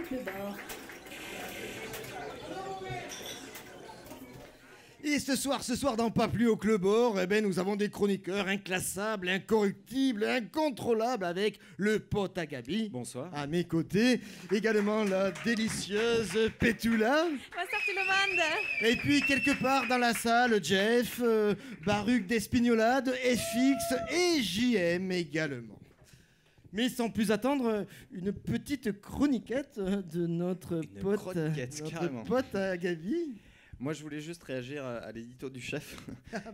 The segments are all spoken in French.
Clebord. Et ce soir dans Pas plus au Clebord, eh ben, nous avons des chroniqueurs inclassables, incorruptibles, incontrôlables avec le pote à Gabi. Bonsoir. À mes côtés, également la délicieuse Pétula. Bonsoir tout le monde. Et puis quelque part dans la salle, Jeff, Baruch d'Espignolade, FX et JM également. Mais sans plus attendre, une petite chroniquette de notre pote à Gabi. Moi, je voulais juste réagir à l'édito du chef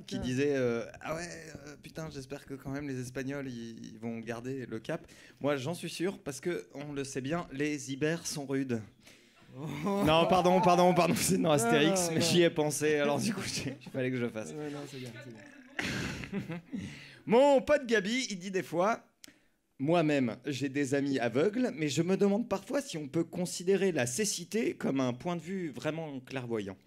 qui disait ah ouais, putain, j'espère que quand même les Espagnols ils vont garder le cap. Moi, j'en suis sûr parce que on le sait bien, les Ibères sont rudes. Oh. Non, pardon, c'est dans Astérix, mais j'y ai pensé. Alors du coup, il fallait que je fasse. Non, c'est bien. Mon pote Gabi, il dit des fois. Moi-même, j'ai des amis aveugles, mais je me demande parfois si on peut considérer la cécité comme un point de vue vraiment clairvoyant.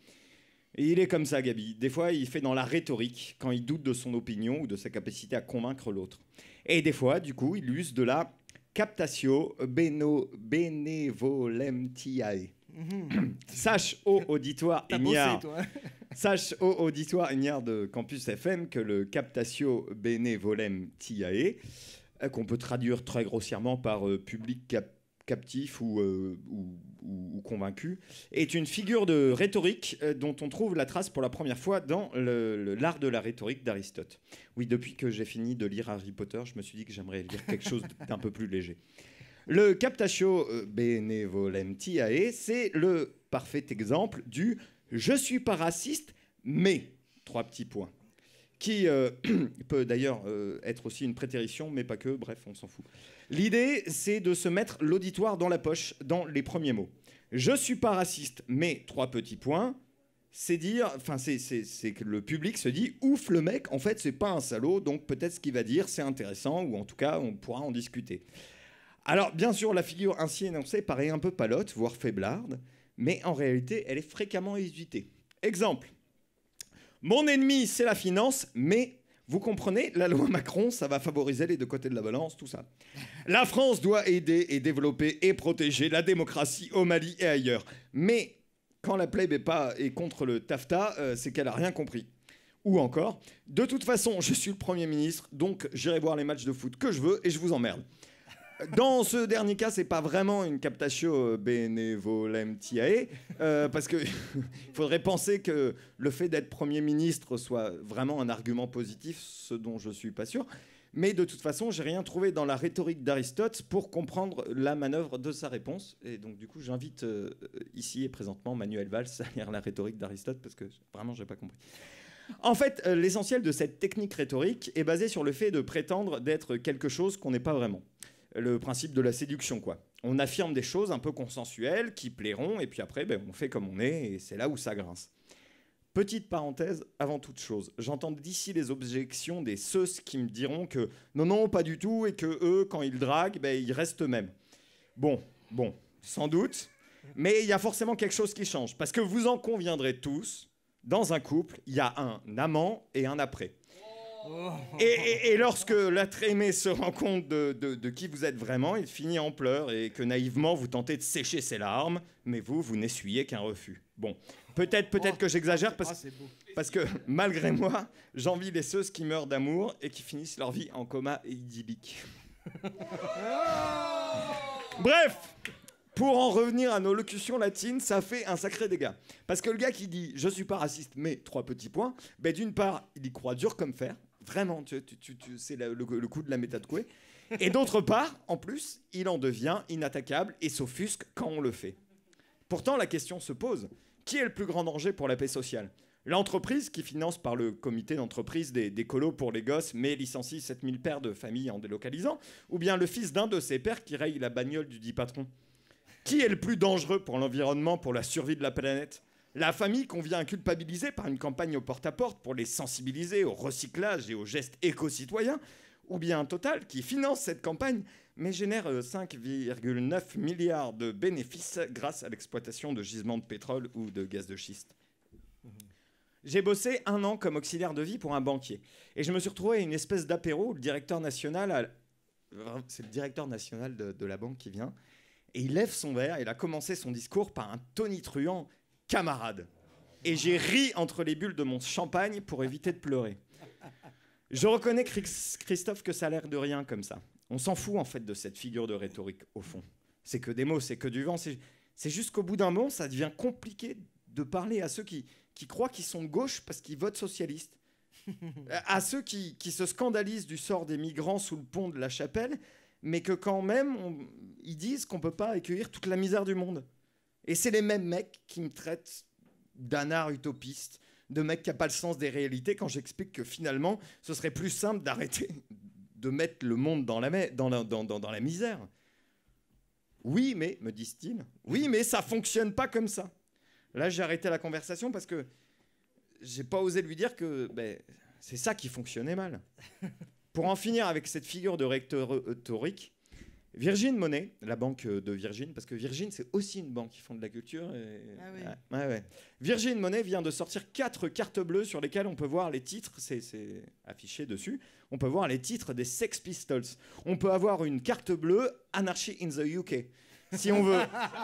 Et il est comme ça, Gabi. Des fois, il fait dans la rhétorique, quand il doute de son opinion ou de sa capacité à convaincre l'autre. Et des fois, du coup, il use de la captatio benevolentiae. Sache, ô auditoire ignare, sache, ô auditoire ignare de Campus FM, que le captatio benevolentiae, qu'on peut traduire très grossièrement par public captif ou convaincu, est une figure de rhétorique dont on trouve la trace pour la première fois dans l'art de la rhétorique d'Aristote. Oui, depuis que j'ai fini de lire Harry Potter, je me suis dit que j'aimerais lire quelque chose d'un peu plus léger. Le captatio benevolentiae, c'est le parfait exemple du « je suis pas raciste, mais » trois petits points. Qui peut d'ailleurs être aussi une prétérition, mais pas que, bref, on s'en fout. L'idée, c'est de se mettre l'auditoire dans la poche, dans les premiers mots. Je suis pas raciste, mais trois petits points, c'est dire, enfin, c'est que le public se dit, ouf, le mec, en fait, c'est pas un salaud, donc peut-être ce qu'il va dire, c'est intéressant, ou en tout cas, on pourra en discuter. Alors, bien sûr, la figure ainsi énoncée paraît un peu palote, voire faiblarde, mais en réalité, elle est fréquemment hésitée. Exemple. Mon ennemi, c'est la finance, mais vous comprenez, la loi Macron, ça va favoriser les deux côtés de la balance, tout ça. La France doit aider et développer et protéger la démocratie au Mali et ailleurs. Mais quand la plèbe est contre le TAFTA, c'est qu'elle a rien compris. Ou encore, de toute façon, je suis le Premier ministre, donc j'irai voir les matchs de foot que je veux et je vous emmerde. Dans ce dernier cas, c'est pas vraiment une captatio benevolentiae, parce que il faudrait penser que le fait d'être Premier ministre soit vraiment un argument positif, ce dont je suis pas sûr. Mais de toute façon, j'ai rien trouvé dans la rhétorique d'Aristote pour comprendre la manœuvre de sa réponse. Et donc, du coup, j'invite ici et présentement Manuel Valls à lire la rhétorique d'Aristote, parce que vraiment, j'ai pas compris. En fait, l'essentiel de cette technique rhétorique est basé sur le fait de prétendre d'être quelque chose qu'on n'est pas vraiment. Le principe de la séduction, quoi. On affirme des choses un peu consensuelles qui plairont, et puis après, on fait comme on est, et c'est là où ça grince. Petite parenthèse, avant toute chose, j'entends d'ici les objections des ceux qui me diront que non, pas du tout, et que eux, quand ils draguent, ils restent eux-mêmes. Bon, sans doute, mais il y a forcément quelque chose qui change, parce que vous en conviendrez tous, dans un couple, il y a un amant et un après. Et lorsque l'être aimé se rend compte de qui vous êtes vraiment, il finit en pleurs et que naïvement vous tentez de sécher ses larmes, mais vous n'essuyez qu'un refus. Bon, peut-être que j'exagère parce que malgré moi, j'envie les ceux qui meurent d'amour et qui finissent leur vie en coma idyllique. Bref, pour en revenir à nos locutions latines, ça fait un sacré dégât. Parce que le gars qui dit « je suis pas raciste, mais trois petits points », d'une part, il y croit dur comme fer. Vraiment, c'est le coup de la méthode Coué. Et d'autre part, en plus, il en devient inattaquable et s'offusque quand on le fait. Pourtant, la question se pose. Qui est le plus grand danger pour la paix sociale ? L'entreprise qui finance par le comité d'entreprise des colos pour les gosses mais licencie 7000 pères de famille en délocalisant ? Ou bien le fils d'un de ses pères qui raye la bagnole du dit patron ? Qui est le plus dangereux pour l'environnement, pour la survie de la planète ? La famille qu'on vient culpabiliser par une campagne au porte-à-porte pour les sensibiliser au recyclage et aux gestes éco-citoyens, ou bien Total qui finance cette campagne mais génère 5,9 milliards de bénéfices grâce à l'exploitation de gisements de pétrole ou de gaz de schiste. J'ai bossé 1 an comme auxiliaire de vie pour un banquier et je me suis retrouvé à une espèce d'apéro où le directeur national, c'est le directeur national de la banque qui vient. Et il lève son verre, il a commencé son discours par un tonitruant « camarade ». Et j'ai ri entre les bulles de mon champagne pour éviter de pleurer. Je reconnais, Christophe, que ça a l'air de rien comme ça. On s'en fout en fait de cette figure de rhétorique, au fond. C'est que des mots, c'est que du vent. C'est juste qu'au bout d'un moment, ça devient compliqué de parler à ceux qui croient qu'ils sont de gauche parce qu'ils votent socialiste. À ceux qui se scandalisent du sort des migrants sous le pont de la Chapelle, mais que quand même, ils disent qu'on ne peut pas accueillir toute la misère du monde. Et c'est les mêmes mecs qui me traitent d'anard utopiste, de mec qui n'a pas le sens des réalités quand j'explique que finalement, ce serait plus simple d'arrêter de mettre le monde dans la misère. Oui, mais, me disent-ils, oui, mais ça fonctionne pas comme ça. Là, j'ai arrêté la conversation parce que j'ai pas osé lui dire que c'est ça qui fonctionnait mal. Pour en finir avec cette figure de rhétorique, Virgin Money, la banque de Virgin, parce que Virgin, c'est aussi une banque qui font de la culture. Ah oui. Ouais. Virgin Money vient de sortir 4 cartes bleues sur lesquelles on peut voir les titres, c'est affiché dessus, on peut voir les titres des Sex Pistols. On peut avoir une carte bleue, Anarchy in the UK, si on veut.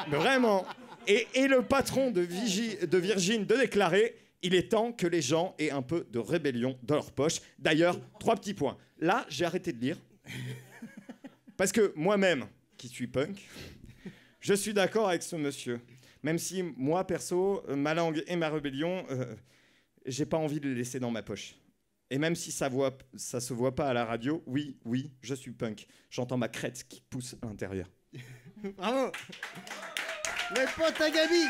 Vraiment. Et le patron de Virgin de déclarer, il est temps que les gens aient un peu de rébellion dans leur poche. D'ailleurs, 3 petits points. Là, j'ai arrêté de lire. Parce que moi-même, qui suis punk, je suis d'accord avec ce monsieur. Même si, moi, perso, ma langue et ma rébellion, j'ai pas envie de les laisser dans ma poche. Et même si ça se voit pas à la radio, oui, je suis punk. J'entends ma crête qui pousse à l'intérieur. Bravo. Les potes à Gabi.